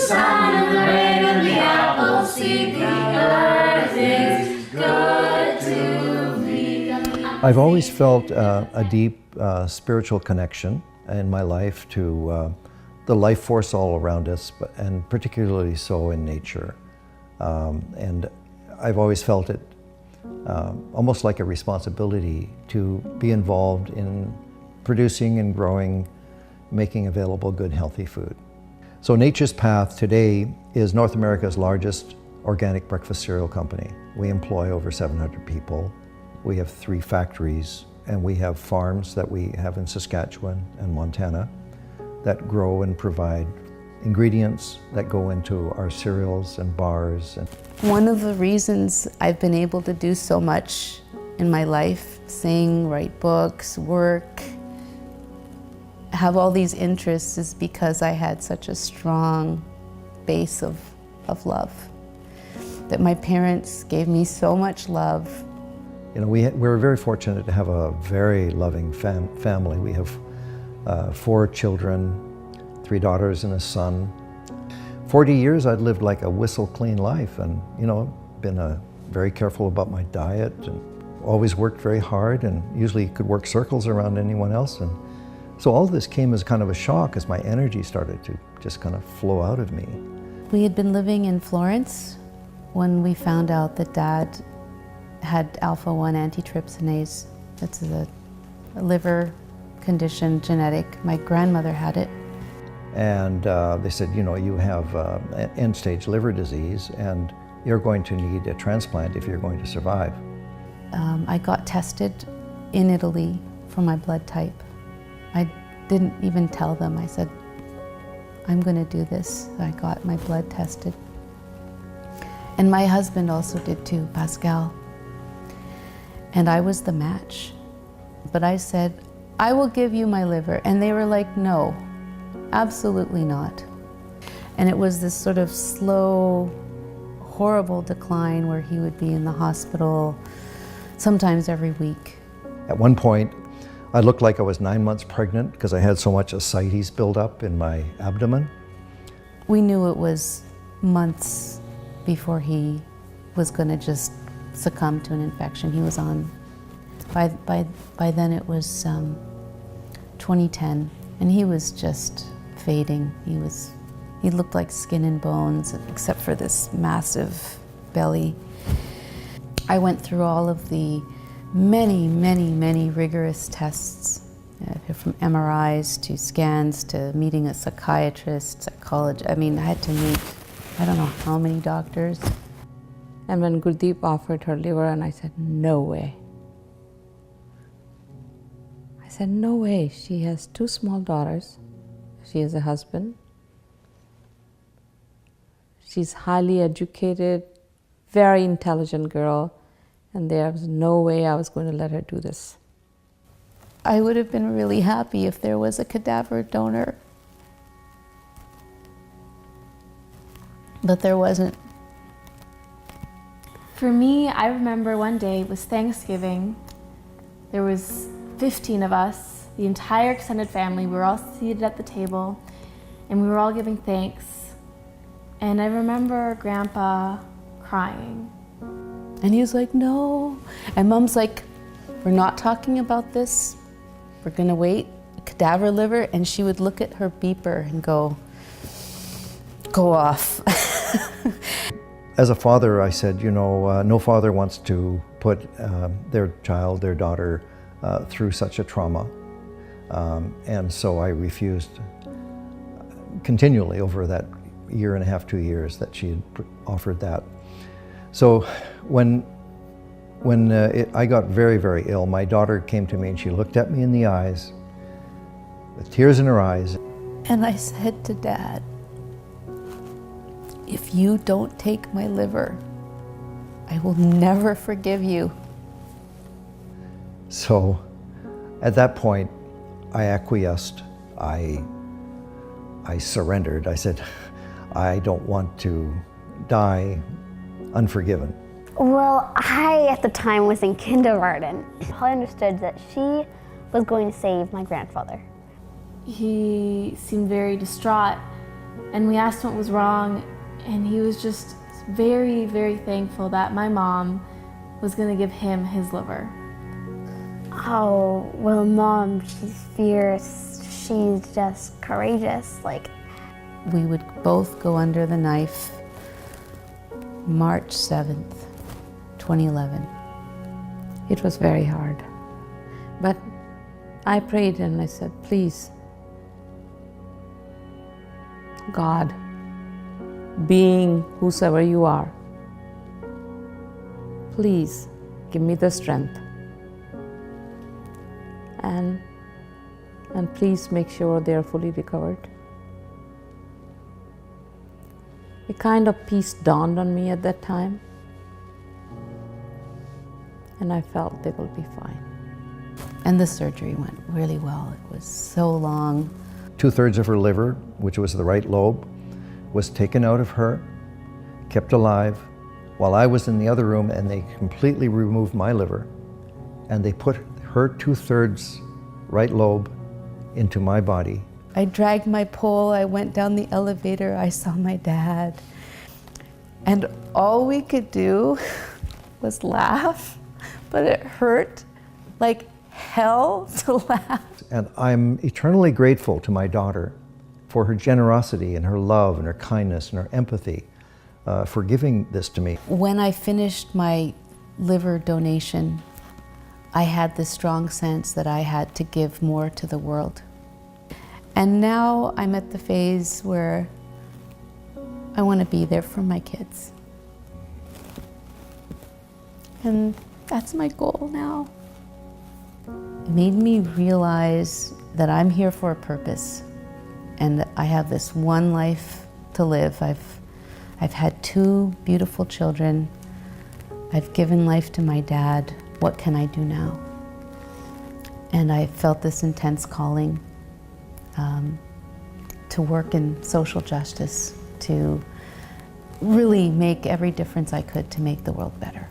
sun and the rain and the apple seed, the earth is good to me. I've always felt a deep spiritual connection in my life to the life force all around us, and particularly so in nature. And I've always felt it almost like a responsibility to be involved in producing and growing, making available good, healthy food. So Nature's Path today is North America's largest organic breakfast cereal company. We employ over 700 people. We have 3 factories, and we have farms that we have in Saskatchewan and Montana that grow and provide ingredients that go into our cereals and bars. One of the reasons I've been able to do so much in my life, sing, write books, work, have all these interests, is because I had such a strong base of love. That my parents gave me so much love. You know, we're very fortunate to have a very loving family. We have 4 children, 3 daughters and a son. 40 years I'd lived like a whistle clean life, and you know, been very careful about my diet, and always worked very hard, and usually could work circles around anyone else. And so all this came as kind of a shock as my energy started to just kind of flow out of me. We had been living in Florence when we found out that Dad had Alpha1 Antitrypsinase. That's a liver condition, genetic. My grandmother had it. And they said, you know, you have end-stage liver disease, and you're going to need a transplant if you're going to survive. I got tested in Italy for my blood type. I didn't even tell them. I said, I'm going to do this. I got my blood tested. And my husband also did too, Pascal. And I was the match. But I said, I will give you my liver. And they were like, no, absolutely not. And it was this sort of slow, horrible decline where he would be in the hospital sometimes every week. At one point, I looked like I was 9 months pregnant because I had so much ascites built up in my abdomen. We knew it was months before he was going to just succumb to an infection he was on. By then it was 2010, and he was just fading. He looked like skin and bones, except for this massive belly. I went through all of the many rigorous tests, from MRIs to scans to meeting a psychiatrist, psychologist. I mean, I had to meet, I don't know how many doctors. And when Gurdeep offered her liver, and I said, no way. I said, no way. She has 2 small daughters. She has a husband. She's highly educated, very intelligent girl, and there was no way I was going to let her do this. I would have been really happy if there was a cadaver donor, but there wasn't. For me, I remember one day, it was Thanksgiving. There was 15 of us, the entire extended family. We were all seated at the table, and we were all giving thanks. And I remember Grandpa crying. And he was like, no. And Mom's like, we're not talking about this. We're gonna wait, cadaver liver. And she would look at her beeper and go off. As a father, I said, you know, no father wants to put their child, their daughter, through such a trauma. And so I refused continually over that 1.5 to 2 years that she had offered that. So when I got very ill, my daughter came to me and she looked at me in the eyes, with tears in her eyes. And I said to Dad, if you don't take my liver, I will never forgive you. So at that point, I acquiesced. I surrendered. I said, I don't want to die unforgiven. Well, I, at the time, was in kindergarten. I understood that she was going to save my grandfather. He seemed very distraught, and we asked him what was wrong, and he was just very, very thankful that my mom was going to give him his liver. Oh, well, Mom, she's fierce. She's just courageous. Like, We would both go under the knife March 7th, 2011. It was very hard. But I prayed and I said, please, God, being whosoever you are, please give me the strength. And please make sure they are fully recovered. A kind of peace dawned on me at that time, and I felt they will be fine. And the surgery went really well. It was so long. 2/3 of her liver, which was the right lobe, was taken out of her, kept alive, while I was in the other room, and they completely removed my liver, and they put her 2/3 right lobe into my body. I dragged my pole, I went down the elevator, I saw my dad. And all we could do was laugh, but it hurt like hell to laugh. And I'm eternally grateful to my daughter for her generosity and her love and her kindness and her empathy for giving this to me. When I finished my liver donation, I had this strong sense that I had to give more to the world. And now I'm at the phase where I want to be there for my kids. And that's my goal now. It made me realize that I'm here for a purpose and that I have this one life to live. I've had 2 beautiful children. I've given life to my dad. What can I do now? And I felt this intense calling to work in social justice, to really make every difference I could to make the world better.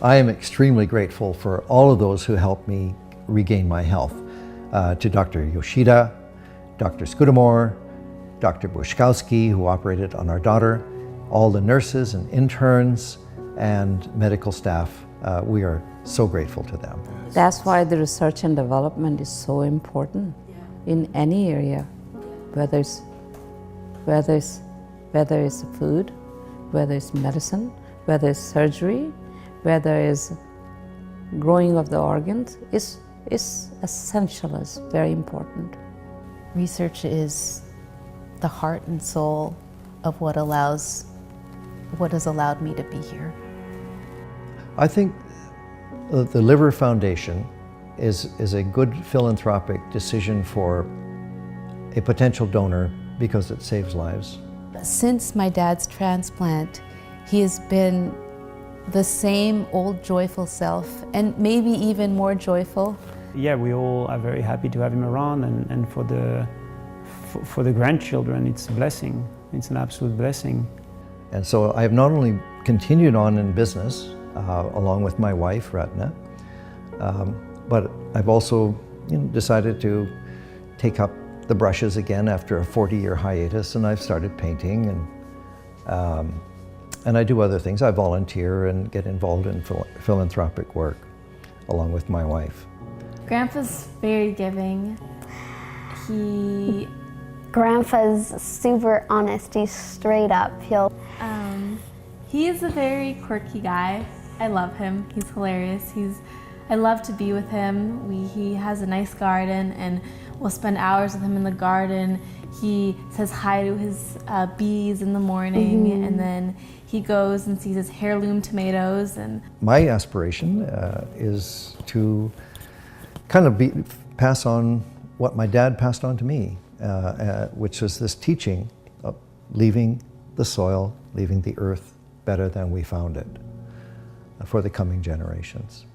I am extremely grateful for all of those who helped me regain my health. To Dr. Yoshida, Dr. Scudamore, Dr. Bushkowski, who operated on our daughter, all the nurses and interns and medical staff. We are so grateful to them. That's why the research and development is so important in any area, whether it's food, whether it's medicine, whether it's surgery, whether it's growing of the organs. It's essential, it's very important. Research is the heart and soul of what has allowed me to be here. I think the Liver Foundation is a good philanthropic decision for a potential donor because it saves lives. Since my dad's transplant, he has been the same old joyful self, and maybe even more joyful. Yeah, we all are very happy to have him around, and for the grandchildren, it's a blessing. It's an absolute blessing. And so I have not only continued on in business, along with my wife, Ratna, but I've also decided to take up the brushes again after a 40-year hiatus, and I've started painting, and I do other things. I volunteer and get involved in philanthropic work along with my wife. Grandpa's very giving. Grandpa's super honest. He's straight up. He is a very quirky guy. I love him. He's hilarious. I love to be with him. He has a nice garden, and we'll spend hours with him in the garden. He says hi to his bees in the morning, and then he goes and sees his heirloom tomatoes. And my aspiration is to kind of pass on what my dad passed on to me, which was this teaching of leaving the soil, leaving the earth better than we found it for the coming generations.